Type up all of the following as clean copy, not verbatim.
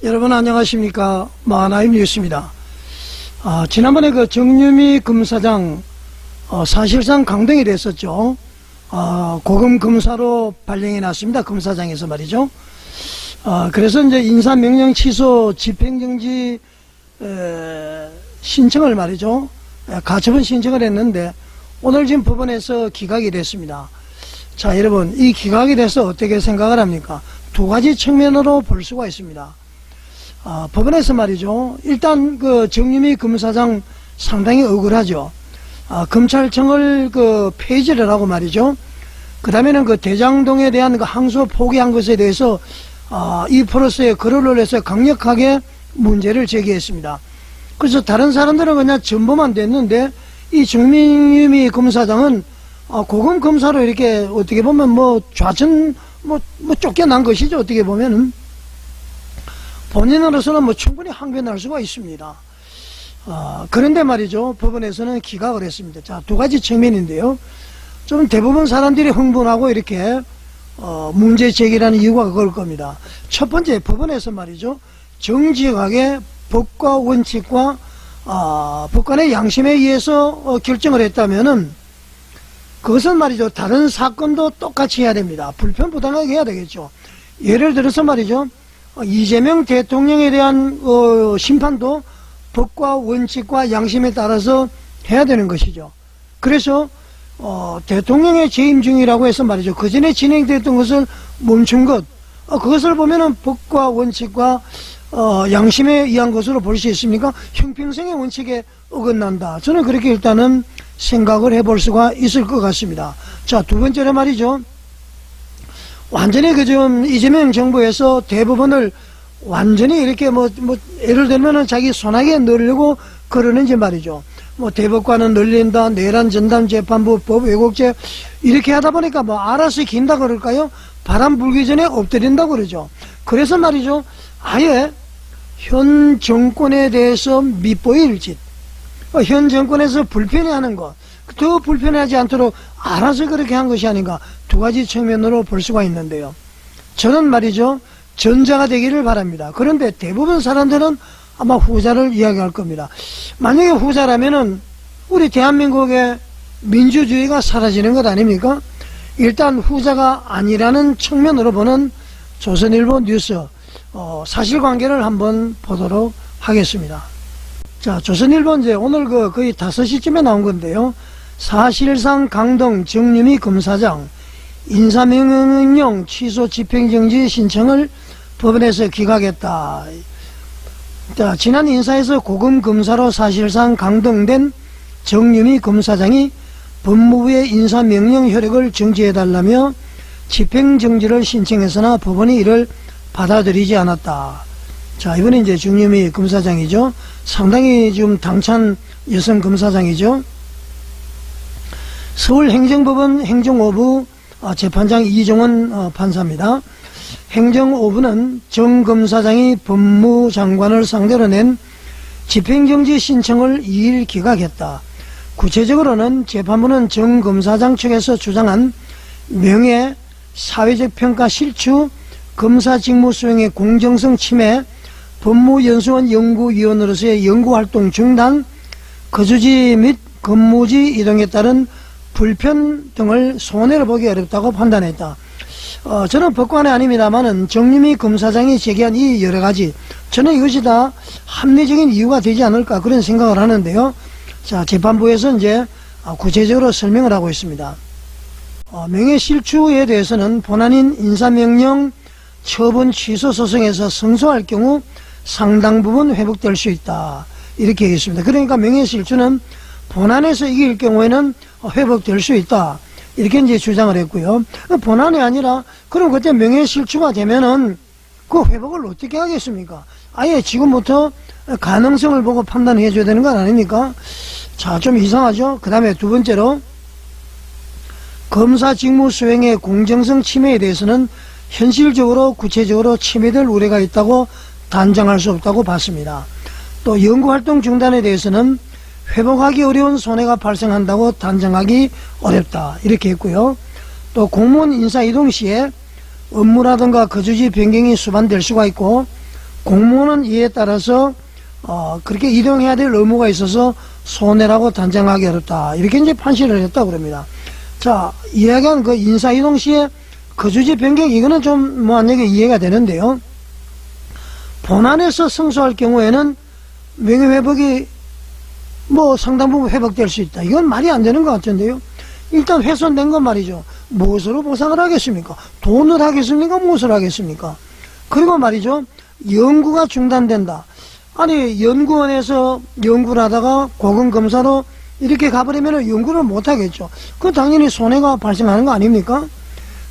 여러분 안녕하십니까. 마하나임 뉴스입니다. 지난번에 그 정유미 검사장 사실상 강등이 됐었죠. 고금 검사로 발령이 났습니다. 검사장에서 말이죠. 그래서 이제 인사명령 취소 집행정지 신청을 말이죠. 가처분 신청을 했는데 오늘 지금 법원에서 기각이 됐습니다. 자, 여러분 이 기각이 돼서 어떻게 생각을 합니까? 두 가지 측면으로 볼 수가 있습니다. 법원에서 말이죠. 일단 그 정유미 검사장 상당히 억울하죠. 검찰청을 그 폐지를 하고 말이죠. 그 다음에는 그 대장동에 대한 그 항소 포기한 것에 대해서 이 프로세스에 글을 올려서 강력하게 문제를 제기했습니다. 그래서 다른 사람들은 그냥 전보만 됐는데 이 정유미 검사장은 고검 검사로 이렇게 어떻게 보면 뭐 좌천 뭐 쫓겨난 것이죠. 어떻게 보면은 본인으로서는 뭐 충분히 항변할 수가 있습니다. 그런데 말이죠. 법원에서는 기각을 했습니다. 자, 두 가지 측면인데요. 좀 대부분 사람들이 흥분하고 이렇게 문제 제기라는 이유가 그걸 겁니다. 첫 번째, 법원에서 말이죠. 정직하게 법과 원칙과 법관의 양심에 의해서 결정을 했다면은 그것은 말이죠. 다른 사건도 똑같이 해야 됩니다. 불편부당하게 해야 되겠죠. 예를 들어서 말이죠. 이재명 대통령에 대한 심판도 법과 원칙과 양심에 따라서 해야 되는 것이죠. 그래서 대통령의 재임 중이라고 해서 말이죠. 그 전에 진행됐던 것을 멈춘 것, 그것을 보면은 법과 원칙과 양심에 의한 것으로 볼 수 있습니까? 형평성의 원칙에 어긋난다. 저는 그렇게 일단은 생각을 해볼 수가 있을 것 같습니다. 자, 두 번째로 말이죠. 완전히 좀 이재명 정부에서 대법원을 완전히 이렇게 예를 들면은 자기 손아귀에 넣으려고 그러는지 말이죠. 대법관은 늘린다, 내란 전담 재판부, 법 왜곡죄 이렇게 하다 보니까 알아서 긴다 그럴까요? 바람 불기 전에 엎드린다 그러죠. 그래서 말이죠. 아예 현 정권에 대해서 밑보일 짓, 현 정권에서 불편해하는 것, 더 불편하지 않도록 알아서 그렇게 한 것이 아닌가, 두 가지 측면으로 볼 수가 있는데요. 저는 말이죠. 전자가 되기를 바랍니다. 그런데 대부분 사람들은 아마 후자를 이야기할 겁니다. 만약에 후자라면은 우리 대한민국의 민주주의가 사라지는 것 아닙니까? 일단 후자가 아니라는 측면으로 보는 조선일보 뉴스 사실관계를 한번 보도록 하겠습니다. 자, 조선일보 이제 오늘 거의 5시쯤에 나온 건데요. 사실상 강등 정유미 검사장 인사명령 취소 집행정지 신청을 법원에서 기각했다. 자, 지난 인사에서 고검 검사로 사실상 강등된 정유미 검사장이 법무부의 인사명령 효력을 정지해달라며 집행정지를 신청했으나 법원이 이를 받아들이지 않았다. 자, 이번에 이제 정유미 검사장이죠. 상당히 좀 당찬 여성 검사장이죠. 서울행정법원 행정오부 재판장 이종원 판사입니다. 행정오부는 정 검사장이 법무장관을 상대로 낸 집행정지 신청을 2일 기각했다. 구체적으로는 재판부는 정 검사장 측에서 주장한 명예, 사회적 평가 실추, 검사 직무 수행의 공정성 침해, 법무연수원 연구위원으로서의 연구활동 중단, 거주지 및 근무지 이동에 따른 불편 등을 손해를 보기 어렵다고 판단했다. 저는 법관이 아닙니다만은 정유미 검사장이 제기한 이 여러가지, 저는 이것이 다 합리적인 이유가 되지 않을까 그런 생각을 하는데요. 자, 재판부에서 이제 구체적으로 설명을 하고 있습니다. 명예실추에 대해서는 본안인 인사명령 처분 취소 소송에서 승소할 경우 상당 부분 회복될 수 있다. 이렇게 얘기했습니다. 그러니까 명예실추는 본안에서 이길 경우에는 회복될 수 있다. 이렇게 이제 주장을 했고요. 본안이 아니라, 그럼 그때 명예실추가 되면은 그 회복을 어떻게 하겠습니까? 아예 지금부터 가능성을 보고 판단해 줘야 되는 건 아닙니까? 자, 좀 이상하죠? 그 다음에 두 번째로, 검사 직무 수행의 공정성 침해에 대해서는 현실적으로 구체적으로 침해될 우려가 있다고 단정할 수 없다고 봤습니다. 또 연구활동 중단에 대해서는 회복하기 어려운 손해가 발생한다고 단정하기 어렵다. 이렇게 했고요. 또 공무원 인사 이동 시에 업무라든가 거주지 변경이 수반될 수가 있고 공무원은 이에 따라서 그렇게 이동해야 될 의무가 있어서 손해라고 단정하기 어렵다. 이렇게 이제 판시를 했다고 그럽니다. 자, 이야기한 그 인사이동 시에 거주지 변경, 이거는 좀 만약에 이해가 되는데요. 본안에서 승소할 경우에는 명예회복이 상당 부분 회복될 수 있다. 이건 말이 안 되는 것 같은데요. 일단 훼손된 건 말이죠. 무엇으로 보상을 하겠습니까? 돈을 하겠습니까? 무엇을 하겠습니까? 그리고 말이죠. 연구가 중단된다. 아니, 연구원에서 연구를 하다가 고검검사로 이렇게 가버리면 연구를 못 하겠죠. 그 당연히 손해가 발생하는 거 아닙니까?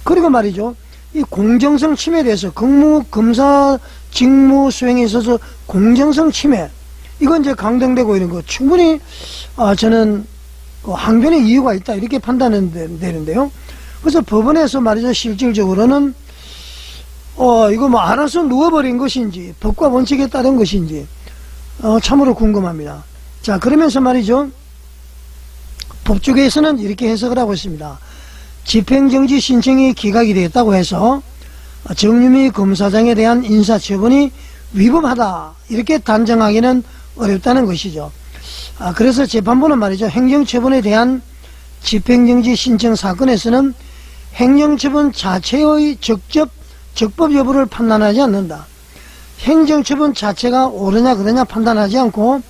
그리고 말이죠. 이 공정성 침해에 대해서 검사 직무 수행에 있어서 공정성 침해, 이건 이제 강등되고 이런 거 충분히 저는 항변의 이유가 있다 이렇게 판단되는데요. 그래서 법원에서 말이죠. 실질적으로는 이거 알아서 누워버린 것인지 법과 원칙에 따른 것인지 참으로 궁금합니다. 자, 그러면서 말이죠. 법조계에서는 이렇게 해석을 하고 있습니다. 집행정지 신청이 기각이 되었다고 해서 정유미 검사장에 대한 인사처분이 위법하다 이렇게 단정하기는 어렵다는 것이죠. 그래서 재판부는 말이죠. 행정처분에 대한 집행정지 신청 사건에서는 행정처분 자체의 적법 여부를 판단하지 않는다. 행정처분 자체가 옳으냐 그러냐 판단하지 않고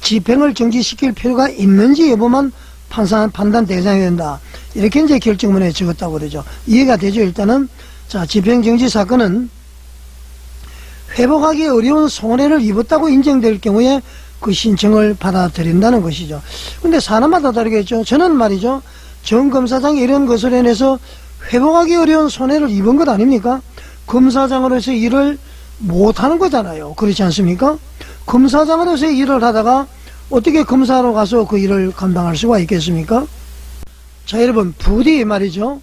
집행을 정지시킬 필요가 있는지 여부만 판단 대상이 된다. 이렇게 이제 결정문에 적었다고 그러죠. 이해가 되죠. 일단은 자, 집행정지 사건은 회복하기 어려운 손해를 입었다고 인정될 경우에 그 신청을 받아들인다는 것이죠. 근데 사람마다 다르겠죠. 저는 말이죠. 정 검사장이 이런 것을 해내서 회복하기 어려운 손해를 입은 것 아닙니까? 검사장으로서 일을 못하는 거잖아요. 그렇지 않습니까? 검사장으로서 일을 하다가 어떻게 검사로 가서 그 일을 감당할 수가 있겠습니까? 자, 여러분, 부디 말이죠.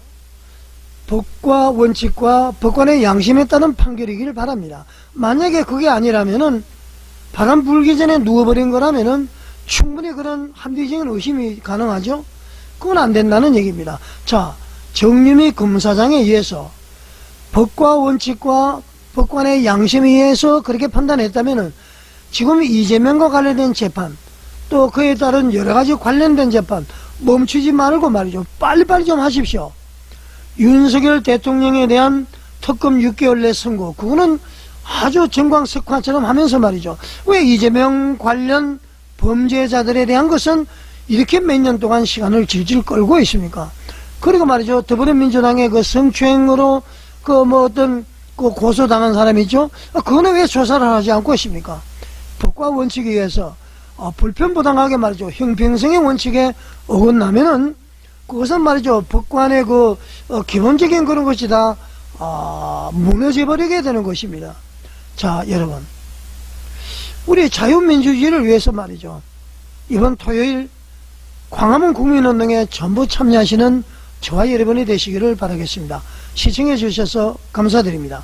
법과 원칙과 법관의 양심에 따른 판결이길 바랍니다. 만약에 그게 아니라면은 바람 불기 전에 누워버린 거라면은 충분히 그런 합리적인 의심이 가능하죠. 그건 안 된다는 얘기입니다. 자, 정유미 검사장에 의해서 법과 원칙과 법관의 양심에 의해서 그렇게 판단했다면은 지금 이재명과 관련된 재판 또 그에 따른 여러가지 관련된 재판 멈추지 말고 말이죠. 빨리빨리 좀 하십시오. 윤석열 대통령에 대한 특검 6개월 내 선고, 그거는 아주 정광석화처럼 하면서 말이죠. 왜 이재명 관련 범죄자들에 대한 것은 이렇게 몇 년 동안 시간을 질질 끌고 있습니까? 그리고 말이죠. 더불어민주당의 그 성추행으로 어떤 고소당한 사람이 있죠. 그거는 왜 조사를 하지 않고 있습니까? 법과 원칙에 의해서 불편부당하게 말이죠. 형평성의 원칙에 어긋나면은 그것은 말이죠. 법관의 기본적인 그런 것이 다 무너져 버리게 되는 것입니다. 자, 여러분, 우리 자유민주주의를 위해서 말이죠. 이번 토요일 광화문 국민운동에 전부 참여하시는 저와 여러분이 되시기를 바라겠습니다. 시청해 주셔서 감사드립니다.